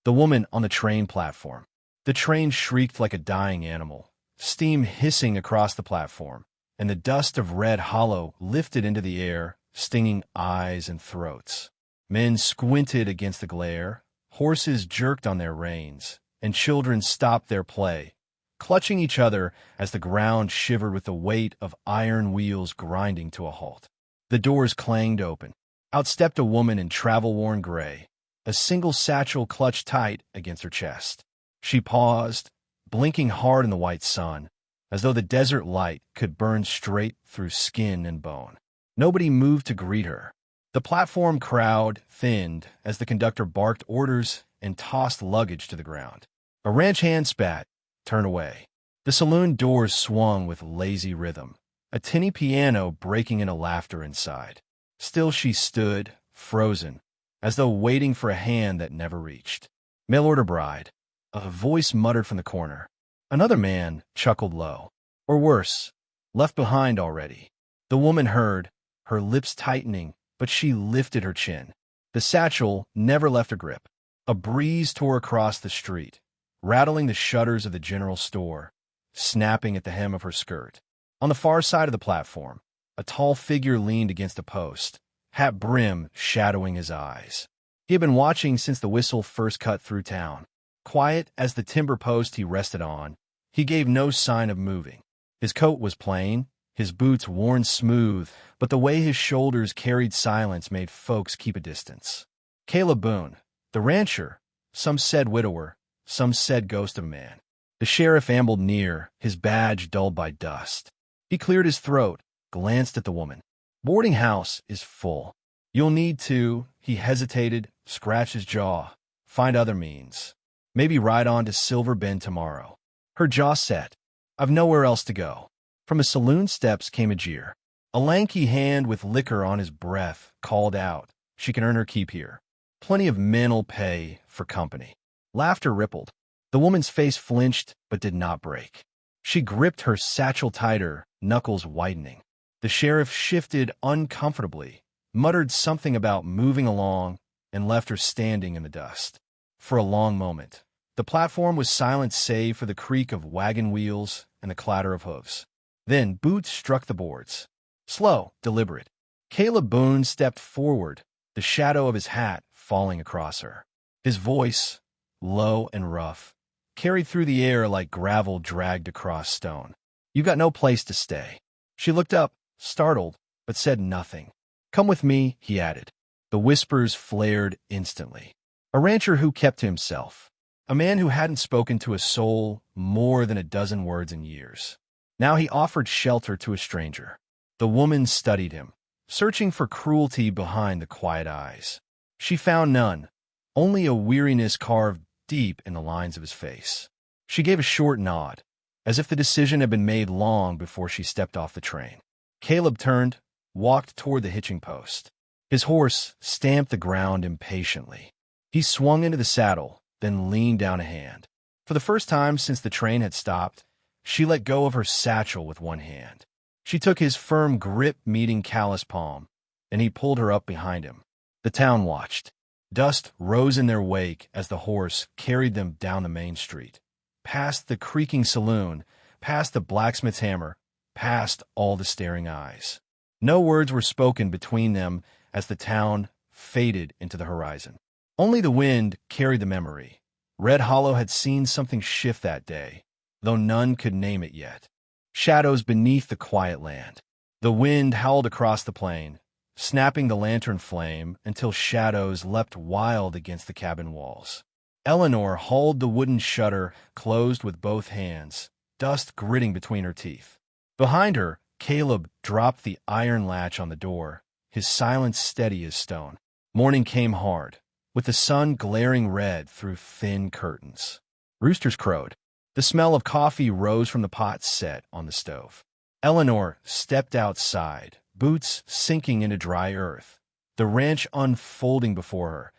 The woman on the train platform. The train shrieked like a dying animal, steam hissing across the platform, and the dust of red hollow lifted into the air, stinging eyes and throats. Men squinted against the glare, horses jerked on their reins, and children stopped their play, clutching each other as the ground shivered with the weight of iron wheels grinding to a halt. The doors clanged open. Out stepped a woman in travel-worn gray, a single satchel clutched tight against her chest. She paused, blinking hard in the white sun, as though the desert light could burn straight through skin and bone. Nobody moved to greet her. The platform crowd thinned as the conductor barked orders and tossed luggage to the ground. A ranch hand spat, turned away. The saloon doors swung with lazy rhythm, a tinny piano breaking into laughter inside. Still she stood, frozen, as though waiting for a hand that never reached. Mail-order bride, a voice muttered from the corner. Another man chuckled low. Or worse, left behind already. The woman heard, her lips tightening, but she lifted her chin. The satchel never left her grip. A breeze tore across the street, rattling the shutters of the general store, snapping at the hem of her skirt. On the far side of the platform, a tall figure leaned against a post, hat brim shadowing his eyes. He had been watching since the whistle first cut through town. Quiet as the timber post he rested on, he gave no sign of moving. His coat was plain, his boots worn smooth, but the way his shoulders carried silence made folks keep a distance. Caleb Boone, the rancher, some said widower, some said ghost of a man. The sheriff ambled near, his badge dulled by dust. He cleared his throat, glanced at the woman. Boarding house is full. You'll need to, he hesitated, scratched his jaw, find other means. Maybe ride on to Silver Bend tomorrow. Her jaw set. I've nowhere else to go. From the saloon steps came a jeer. A lanky hand with liquor on his breath called out, she can earn her keep here. Plenty of men'll pay for company. Laughter rippled. The woman's face flinched but did not break. She gripped her satchel tighter, knuckles widening. The sheriff shifted uncomfortably, muttered something about moving along, and left her standing in the dust. For a long moment, the platform was silent save for the creak of wagon wheels and the clatter of hooves. Then boots struck the boards. Slow, deliberate. Caleb Boone stepped forward, the shadow of his hat falling across her. His voice, low and rough, carried through the air like gravel dragged across stone. You got no place to stay. She looked up, startled, but said nothing. Come with me, he added. The whispers flared instantly. A rancher who kept to himself. A man who hadn't spoken to a soul more than a dozen words in years. Now he offered shelter to a stranger. The woman studied him, searching for cruelty behind the quiet eyes. She found none, only a weariness carved deep in the lines of his face. She gave a short nod, as if the decision had been made long before she stepped off the train. Caleb turned, walked toward the hitching post. His horse stamped the ground impatiently. He swung into the saddle, then leaned down a hand. For the first time since the train had stopped, she let go of her satchel with one hand. She took his firm grip meeting callous palm, and he pulled her up behind him. The town watched. Dust rose in their wake as the horse carried them down the main street, past the creaking saloon, past the blacksmith's hammer, past all the staring eyes. No words were spoken between them as the town faded into the horizon. Only the wind carried the memory. Red Hollow had seen something shift that day, though none could name it yet. Shadows beneath the quiet land. The wind howled across the plain, snapping the lantern flame until shadows leapt wild against the cabin walls. Eleanor hauled the wooden shutter closed with both hands, dust gritting between her teeth. Behind her, Caleb dropped the iron latch on the door, his silence steady as stone. Morning came hard, with the sun glaring red through thin curtains. Roosters crowed. The smell of coffee rose from the pot set on the stove. Eleanor stepped outside, boots sinking into dry earth, the ranch unfolding before her.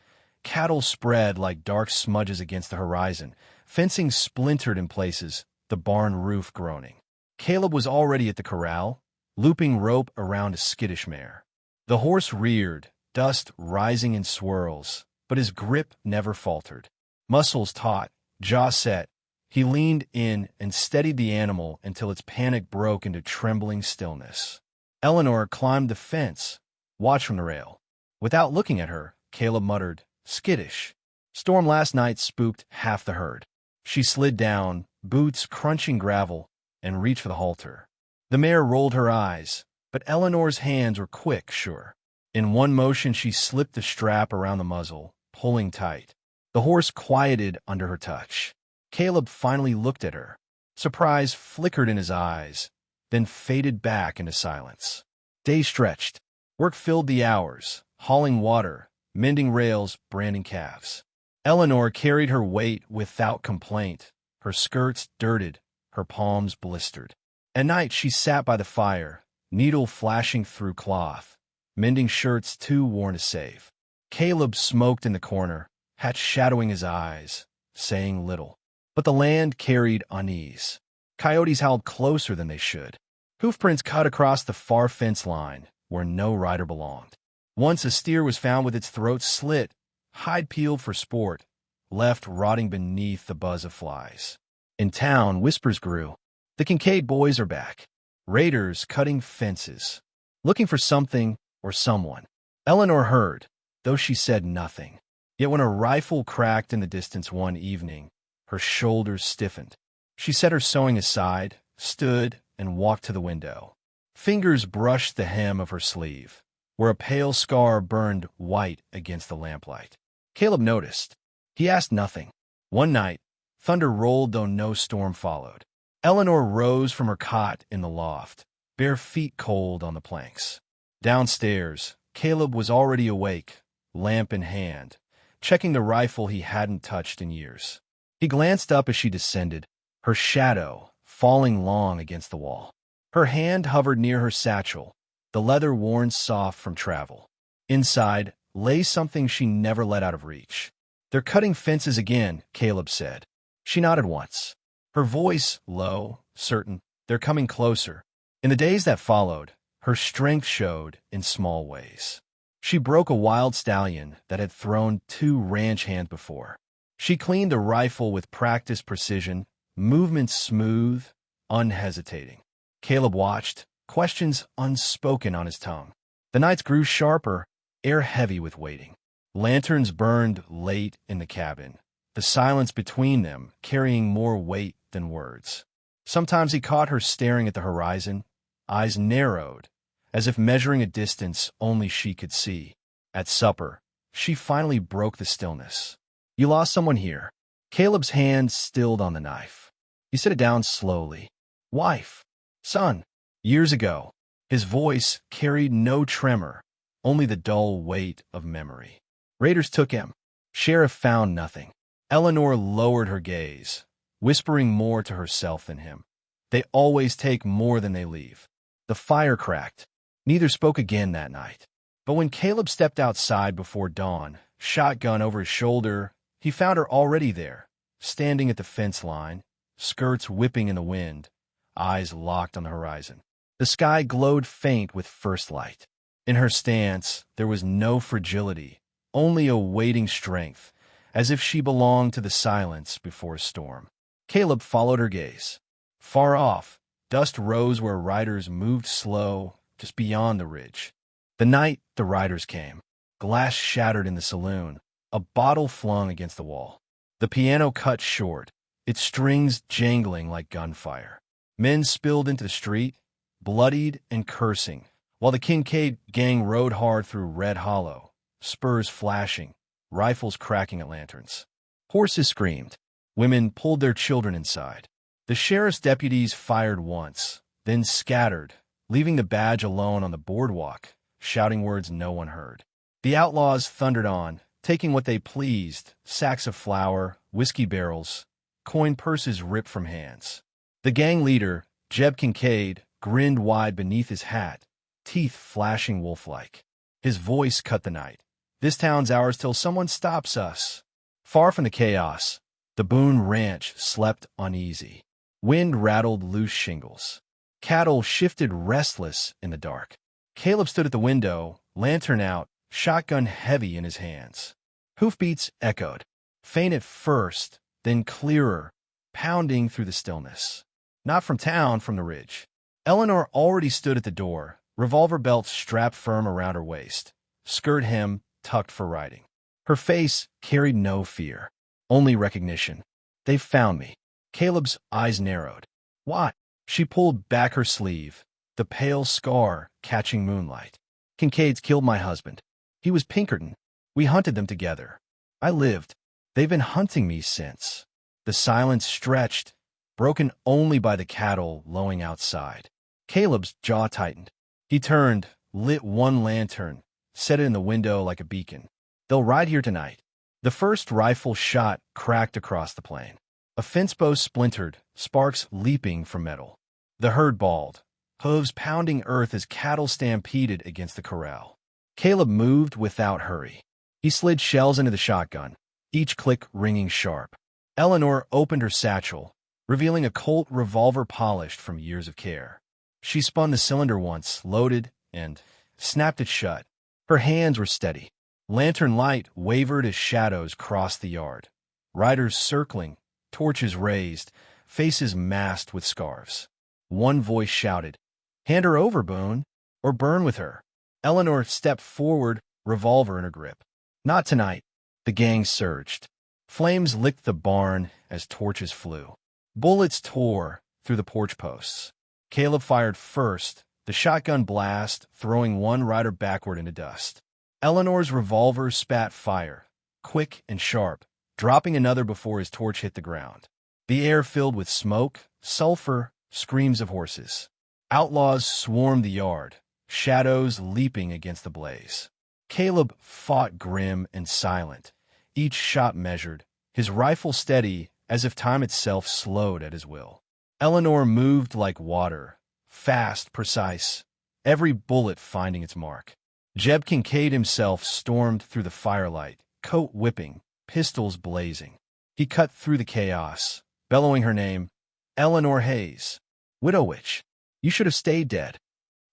Cattle spread like dark smudges against the horizon, fencing splintered in places, the barn roof groaning. Caleb was already at the corral, looping rope around a skittish mare. The horse reared, dust rising in swirls, but his grip never faltered. Muscles taut, jaw set, he leaned in and steadied the animal until its panic broke into trembling stillness. Eleanor climbed the fence, watched from the rail. Without looking at her, Caleb muttered, "Skittish. Storm last night spooked half the herd." She slid down, boots crunching gravel, and reached for the halter. The mare rolled her eyes, but Eleanor's hands were quick, sure. In one motion, she slipped the strap around the muzzle, pulling tight. The horse quieted under her touch. Caleb finally looked at her. Surprise flickered in his eyes, then faded back into silence. Day stretched. Work filled the hours, hauling water, mending rails, branding calves. Eleanor carried her weight without complaint, her skirts dirted, her palms blistered. At night she sat by the fire, needle flashing through cloth, mending shirts too worn to save. Caleb smoked in the corner, hat shadowing his eyes, saying little. But the land carried unease. Coyotes howled closer than they should. Hoofprints cut across the far fence line, where no rider belonged. Once a steer was found with its throat slit, hide peeled for sport, left rotting beneath the buzz of flies. In town, whispers grew. The Kincaid boys are back. Raiders cutting fences, looking for something or someone. Eleanor heard, though she said nothing. Yet when a rifle cracked in the distance one evening, her shoulders stiffened. She set her sewing aside, stood, and walked to the window. Fingers brushed the hem of her sleeve, where a pale scar burned white against the lamplight. Caleb noticed. He asked nothing. One night, thunder rolled though no storm followed. Eleanor rose from her cot in the loft, bare feet cold on the planks. Downstairs, Caleb was already awake, lamp in hand, checking the rifle he hadn't touched in years. He glanced up as she descended, her shadow falling long against the wall. Her hand hovered near her satchel, the leather worn soft from travel. Inside lay something she never let out of reach. "They're cutting fences again," Caleb said. She nodded once, her voice low, certain. "They're coming closer." In the days that followed, her strength showed in small ways. She broke a wild stallion that had thrown 2 ranch hands before. She cleaned the rifle with practiced precision, movements smooth, unhesitating. Caleb watched, questions unspoken on his tongue. The nights grew sharper, air heavy with waiting. Lanterns burned late in the cabin, the silence between them carrying more weight than words. Sometimes he caught her staring at the horizon, eyes narrowed, as if measuring a distance only she could see. At supper, she finally broke the stillness. "You lost someone here." Caleb's hand stilled on the knife. He set it down slowly. "Wife. Son. Years ago." His voice carried no tremor, only the dull weight of memory. "Raiders took him. Sheriff found nothing." Eleanor lowered her gaze, whispering more to herself than him. "They always take more than they leave." The fire cracked. Neither spoke again that night. But when Caleb stepped outside before dawn, shotgun over his shoulder, he found her already there, standing at the fence line, skirts whipping in the wind, eyes locked on the horizon. The sky glowed faint with first light. In her stance, there was no fragility, only a waiting strength, as if she belonged to the silence before a storm. Caleb followed her gaze. Far off, dust rose where riders moved slow, just beyond the ridge. The night the riders came. Glass shattered in the saloon, a bottle flung against the wall. The piano cut short, its strings jangling like gunfire. Men spilled into the street, bloodied and cursing, while the Kincaid gang rode hard through Red Hollow, spurs flashing, rifles cracking at lanterns. Horses screamed. Women pulled their children inside. The sheriff's deputies fired once, then scattered, leaving the badge alone on the boardwalk, shouting words no one heard. The outlaws thundered on, taking what they pleased, sacks of flour, whiskey barrels, coin purses ripped from hands. The gang leader, Jeb Kincaid, grinned wide beneath his hat, teeth flashing wolf-like. His voice cut the night. "This town's ours till someone stops us." Far from the chaos, the Boone Ranch slept uneasy. Wind rattled loose shingles. Cattle shifted restless in the dark. Caleb stood at the window, lantern out, shotgun heavy in his hands. Hoofbeats echoed. Faint at first, then clearer, pounding through the stillness. Not from town, from the ridge. Eleanor already stood at the door, revolver belt strapped firm around her waist, skirt hem tucked for riding. Her face carried no fear, only recognition. They've found me. Caleb's eyes narrowed. Why? She pulled back her sleeve, the pale scar catching moonlight. Kincaid's killed my husband. He was Pinkerton. We hunted them together. I lived. They've been hunting me since. The silence stretched, broken only by the cattle lowing outside. Caleb's jaw tightened. He turned, lit one lantern, set it in the window like a beacon. They'll ride here tonight. The first rifle shot cracked across the plain. A fence post splintered, sparks leaping from metal. The herd bawled, hooves pounding earth as cattle stampeded against the corral. Caleb moved without hurry. He slid shells into the shotgun, each click ringing sharp. Eleanor opened her satchel, revealing a Colt revolver polished from years of care. She spun the cylinder once, loaded, and snapped it shut. Her hands were steady. Lantern light wavered as shadows crossed the yard. Riders circling, torches raised, faces masked with scarves. One voice shouted, "Hand her over, Boone, or burn with her." Eleanor stepped forward, revolver in her grip. Not tonight. The gang surged. Flames licked the barn as torches flew. Bullets tore through the porch posts. Caleb fired first, the shotgun blast throwing one rider backward into dust. Eleanor's revolver spat fire, quick and sharp, dropping another before his torch hit the ground. The air filled with smoke, sulfur, screams of horses. Outlaws swarmed the yard, shadows leaping against the blaze. Caleb fought grim and silent, each shot measured, his rifle steady as if time itself slowed at his will. Eleanor moved like water, fast, precise, every bullet finding its mark. Jeb Kincaid himself stormed through the firelight, coat whipping, pistols blazing. He cut through the chaos, bellowing her name, Eleanor Hayes. Widow Witch, you should have stayed dead.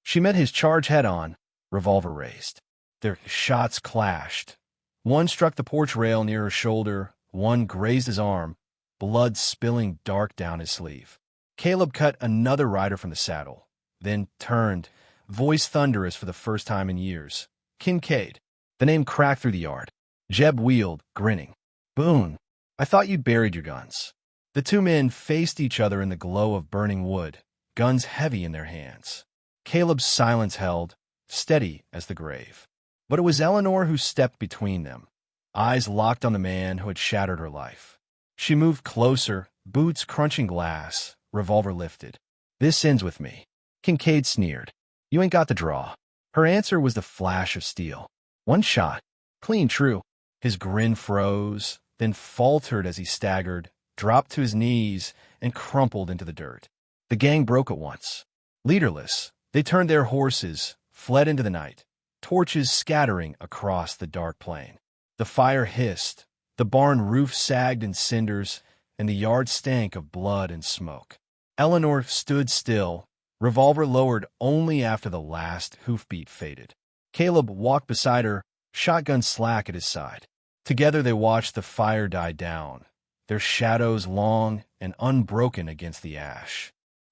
She met his charge head-on, revolver raised. Their shots clashed. One struck the porch rail near her shoulder, one grazed his arm, blood spilling dark down his sleeve. Caleb cut another rider from the saddle, then turned, voice thunderous for the first time in years. Kincaid. The name cracked through the yard. Jeb wheeled, grinning. Boone, I thought you'd buried your guns. The two men faced each other in the glow of burning wood, guns heavy in their hands. Caleb's silence held, steady as the grave. But it was Eleanor who stepped between them, eyes locked on the man who had shattered her life. She moved closer, boots crunching glass, revolver lifted. This ends with me. Kincaid sneered. You ain't got the draw. Her answer was the flash of steel. One shot. Clean true. His grin froze, then faltered as he staggered, dropped to his knees, and crumpled into the dirt. The gang broke at once. Leaderless, they turned their horses, fled into the night, torches scattering across the dark plain. The fire hissed, the barn roof sagged in cinders, and the yard stank of blood and smoke. Eleanor stood still, revolver lowered only after the last hoofbeat faded. Caleb walked beside her, shotgun slack at his side. Together they watched the fire die down, their shadows long and unbroken against the ash.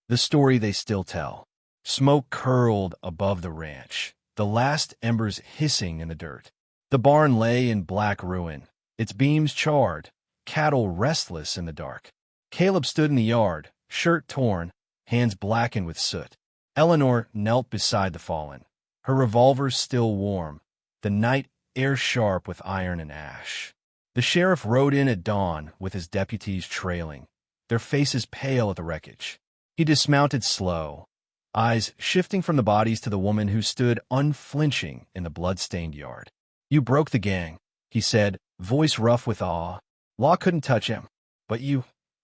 The story they still tell. Smoke curled above the ranch, the last embers hissing in the dirt. The barn lay in black ruin, its beams charred, cattle restless in the dark. Caleb stood in the yard, shirt torn, hands blackened with soot. Eleanor knelt beside the fallen, her revolver still warm, the night air sharp with iron and ash. The sheriff rode in at dawn with his deputies trailing, their faces pale at the wreckage. He dismounted slow, eyes shifting from the bodies to the woman who stood unflinching in the blood-stained yard. You broke the gang, he said, voice rough with awe. Law couldn't touch him. But you...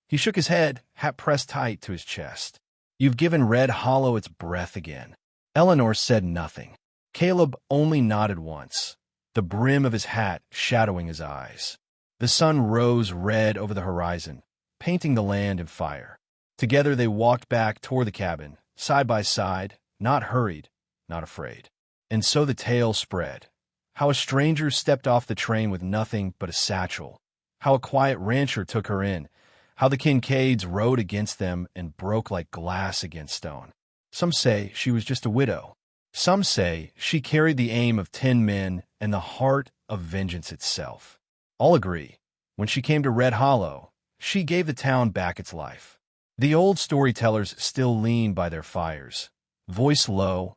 He shook his head, hat pressed tight to his chest. You've given Red Hollow its breath again. Eleanor said nothing. Caleb only nodded once, the brim of his hat shadowing his eyes. The sun rose red over the horizon, painting the land in fire. Together they walked back toward the cabin, side by side, not hurried, not afraid. And so the tale spread. How a stranger stepped off the train with nothing but a satchel. how a quiet rancher took her in, how the Kincaids rode against them and broke like glass against stone. Some say she was just a widow. Some say she carried the aim of 10 men and the heart of vengeance itself. All agree, when she came to Red Hollow, she gave the town back its life. The old storytellers still lean by their fires, voice low,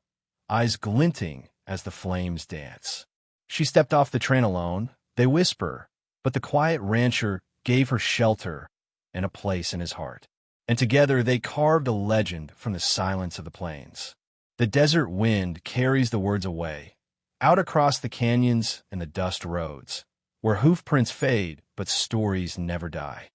eyes glinting as the flames dance. She stepped off the train alone, they whisper, but the quiet rancher gave her shelter and a place in his heart. And together they carved a legend from the silence of the plains. The desert wind carries the words away, out across the canyons and the dust roads, where hoofprints fade but stories never die.